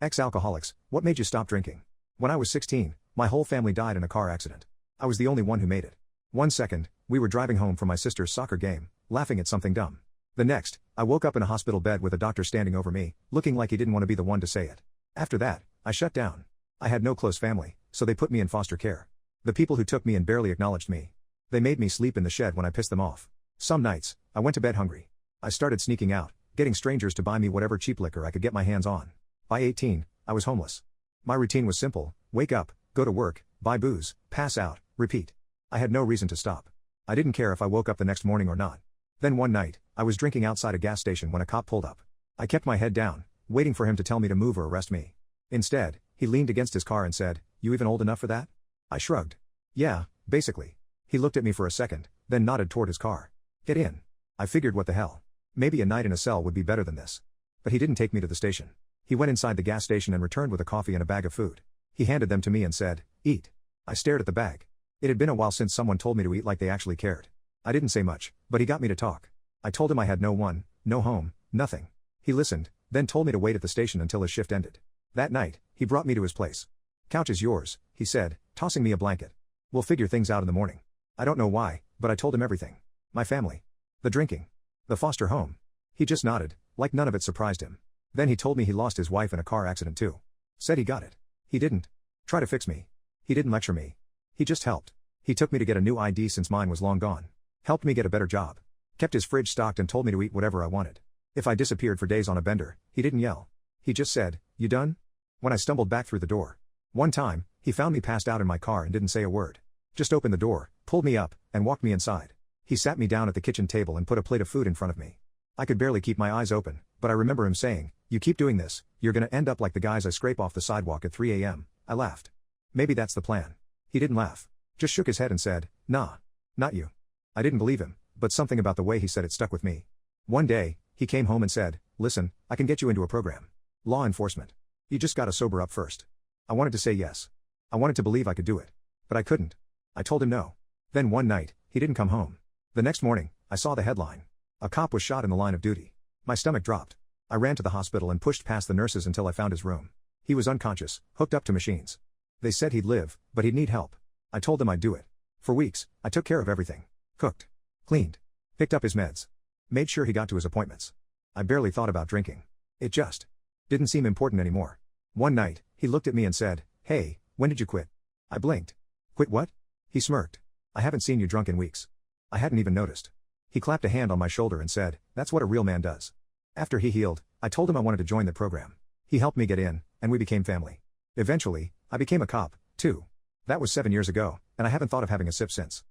Ex-alcoholics, what made you stop drinking? When I was 16, my whole family died in a car accident. I was the only one who made it. One second, we were driving home from my sister's soccer game, laughing at something dumb. The next, I woke up in a hospital bed with a doctor standing over me, looking like he didn't want to be the one to say it. After that, I shut down. I had no close family, so they put me in foster care. The people who took me in barely acknowledged me. They made me sleep in the shed when I pissed them off. Some nights, I went to bed hungry. I started sneaking out, getting strangers to buy me whatever cheap liquor I could get my hands on. By 18, I was homeless. My routine was simple: wake up, go to work, buy booze, pass out, repeat. I had no reason to stop. I didn't care if I woke up the next morning or not. Then one night, I was drinking outside a gas station when a cop pulled up. I kept my head down, waiting for him to tell me to move or arrest me. Instead, he leaned against his car and said, "You even old enough for that?" I shrugged. "Yeah, basically." He looked at me for a second, then nodded toward his car. "Get in." I figured, what the hell? Maybe a night in a cell would be better than this. But he didn't take me to the station. He went inside the gas station and returned with a coffee and a bag of food. He handed them to me and said, "Eat." I stared at the bag. It had been a while since someone told me to eat like they actually cared. I didn't say much, but he got me to talk. I told him I had no home, nothing. He listened, then told me to wait at the station until his shift ended. That night, he brought me to his place. "Couch is yours," he said, tossing me a blanket. "We'll figure things out in the morning." I don't know why, but I told him everything. My family. The drinking. The foster home. He just nodded, like none of it surprised him. Then he told me he lost his wife in a car accident too. Said he got it. He didn't try to fix me. He didn't lecture me. He just helped. He took me to get a new ID since mine was long gone. Helped me get a better job. Kept his fridge stocked and told me to eat whatever I wanted. If I disappeared for days on a bender, he didn't yell. He just said, "You done?" when I stumbled back through the door. One time, he found me passed out in my car and didn't say a word. Just opened the door, pulled me up, and walked me inside. He sat me down at the kitchen table and put a plate of food in front of me. I could barely keep my eyes open, but I remember him saying, "You keep doing this, you're gonna end up like the guys I scrape off the sidewalk at 3 a.m. I laughed. Maybe that's the plan. He didn't laugh. Just shook his head and said, "Nah. Not you." I didn't believe him, but something about the way he said it stuck with me. One day, he came home and said, "Listen, I can get you into a program. Law enforcement. You just gotta sober up first." I wanted to say yes. I wanted to believe I could do it. But I couldn't. I told him no. Then one night, he didn't come home. The next morning, I saw the headline. A cop was shot in the line of duty. My stomach dropped. I ran to the hospital and pushed past the nurses until I found his room. He was unconscious, hooked up to machines. They said he'd live, but he'd need help. I told them I'd do it. For weeks, I took care of everything. Cooked. Cleaned. Picked up his meds. Made sure he got to his appointments. I barely thought about drinking. It just didn't seem important anymore. One night, he looked at me and said, "Hey, when did you quit?" I blinked. "Quit what?" He smirked. "I haven't seen you drunk in weeks." I hadn't even noticed. He clapped a hand on my shoulder and said, "That's what a real man does." After he healed, I told him I wanted to join the program. He helped me get in, and we became family. Eventually, I became a cop, too. That was 7 years ago, and I haven't thought of having a sip since.